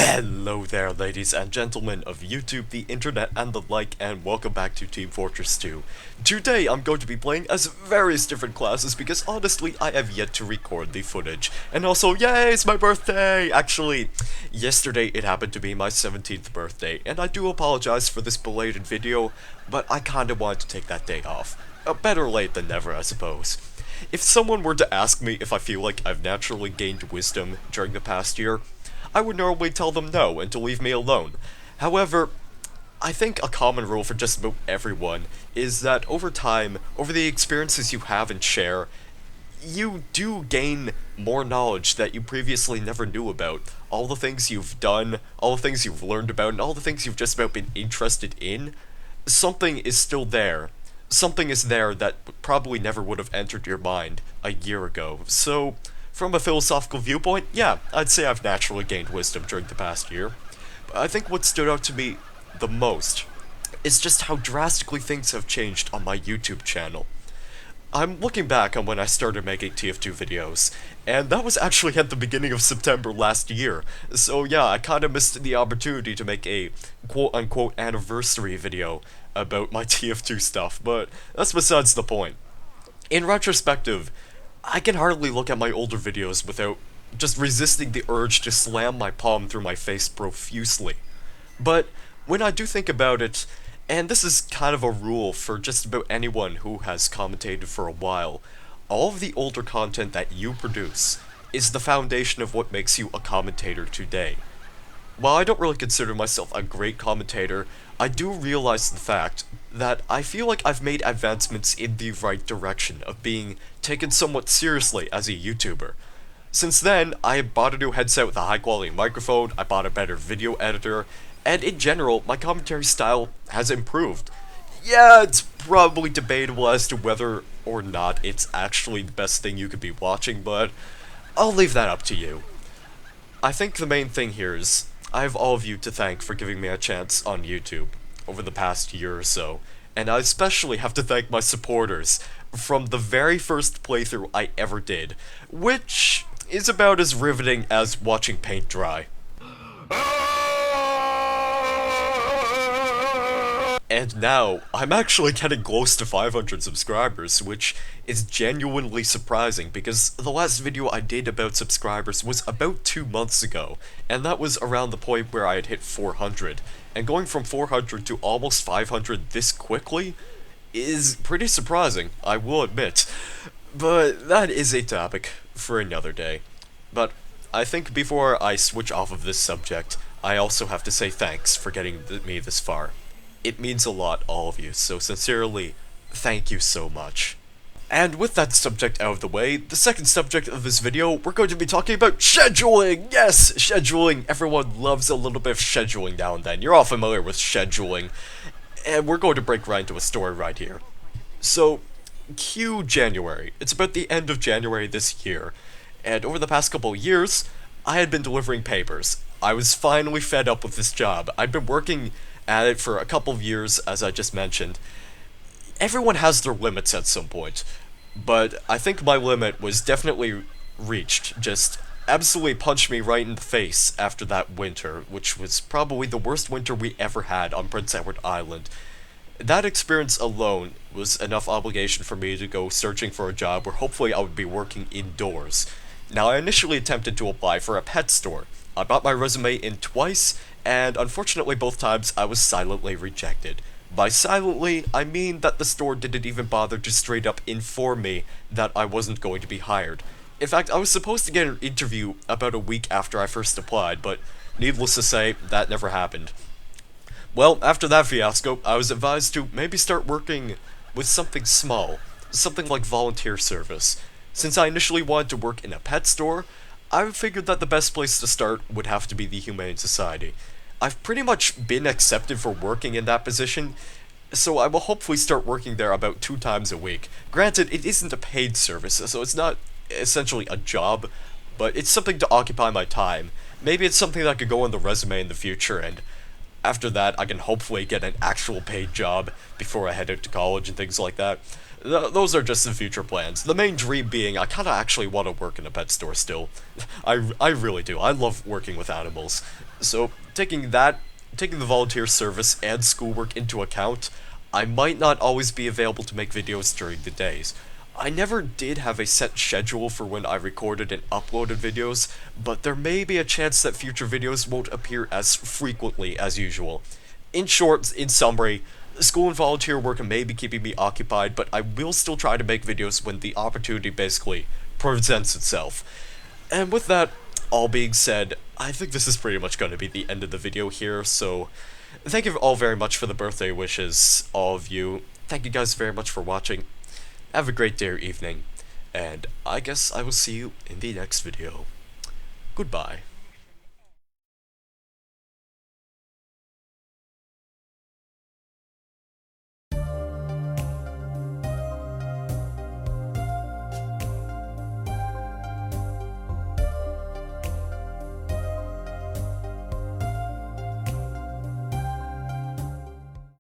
Hello there, ladies and gentlemen of YouTube, the internet, and the like, and welcome back to Team Fortress 2. Today, I'm going to be playing as various different classes because, honestly, I have yet to record the footage. And also, yay, it's my birthday! Actually, yesterday it happened to be my 17th birthday, and I do apologize for this belated video, but I kinda wanted to take that day off. Better late than never, I suppose. If someone were to ask me if I feel like I've naturally gained wisdom during the past year, I would normally tell them no and to leave me alone. However, I think a common rule for just about everyone is that over time, over the experiences you have and share, you do gain more knowledge that you previously never knew about. All the things you've done, all the things you've learned about, and all the things you've just about been interested in, something is still there. Something is there that probably never would have entered your mind a year ago. So, from a philosophical viewpoint, yeah, I'd say I've naturally gained wisdom during the past year. But I think what stood out to me the most is just how drastically things have changed on my YouTube channel. I'm looking back on when I started making TF2 videos, and that was actually at the beginning of September last year. So yeah, I kinda missed the opportunity to make a quote-unquote anniversary video about my TF2 stuff, but that's besides the point. In retrospective, I can hardly look at my older videos without just resisting the urge to slam my palm through my face profusely. But when I do think about it, and this is kind of a rule for just about anyone who has commentated for a while, all of the older content that you produce is the foundation of what makes you a commentator today. While I don't really consider myself a great commentator, I do realize the fact that I feel like I've made advancements in the right direction of being taken somewhat seriously as a YouTuber. Since then, I bought a new headset with a high quality microphone, I bought a better video editor, and in general, my commentary style has improved. Yeah, it's probably debatable as to whether or not it's actually the best thing you could be watching, but I'll leave that up to you. I think the main thing here is, I have all of you to thank for giving me a chance on YouTube over the past year or so, and I especially have to thank my supporters from the very first playthrough I ever did, which is about as riveting as watching paint dry. And now, I'm actually getting close to 500 subscribers, which is genuinely surprising because the last video I did about subscribers was about 2 months ago, and that was around the point where I had hit 400. And going from 400 to almost 500 this quickly is pretty surprising, I will admit. But that is a topic for another day. But I think before I switch off of this subject, I also have to say thanks for getting me this far. It means a lot, all of you, so sincerely, thank you so much. And with that subject out of the way, the second subject of this video, we're going to be talking about scheduling! Yes, scheduling! Everyone loves a little bit of scheduling now and then. You're all familiar with scheduling. And we're going to break right into a story right here. So, cue January. It's about the end of January this year. And over the past couple of years, I had been delivering papers. I was finally fed up with this job. I'd been working at it for a couple of years, as I just mentioned. Everyone has their limits at some point, but I think my limit was definitely reached. Just absolutely punched me right in the face after that winter, which was probably the worst winter we ever had on Prince Edward Island. That experience alone was enough obligation for me to go searching for a job where hopefully I would be working indoors. Now, I initially attempted to apply for a pet store. I brought my resume in twice, and unfortunately both times I was silently rejected. By silently, I mean that the store didn't even bother to straight up inform me that I wasn't going to be hired. In fact, I was supposed to get an interview about a week after I first applied, but needless to say, that never happened. Well, after that fiasco, I was advised to maybe start working with something small, something like volunteer service. Since I initially wanted to work in a pet store, I figured that the best place to start would have to be the Humane Society. I've pretty much been accepted for working in that position, so I will hopefully start working there about 2 times a week. Granted, it isn't a paid service, so it's not essentially a job, but it's something to occupy my time. Maybe it's something that could go on the resume in the future, and after that I can hopefully get an actual paid job before I head out to college and things like that. those are just the future plans. The main dream being I kind of actually want to work in a pet store still. I really do. I love working with animals. So taking the volunteer service and schoolwork into account, I might not always be available to make videos during the days. I never did have a set schedule for when I recorded and uploaded videos, but there may be a chance that future videos won't appear as frequently as usual. In short, in summary, school and volunteer work may be keeping me occupied, but I will still try to make videos when the opportunity basically presents itself. And with that all being said, I think this is pretty much going to be the end of the video here, so thank you all very much for the birthday wishes, all of you. Thank you guys very much for watching. Have a great day or evening, and I guess I will see you in the next video. Goodbye.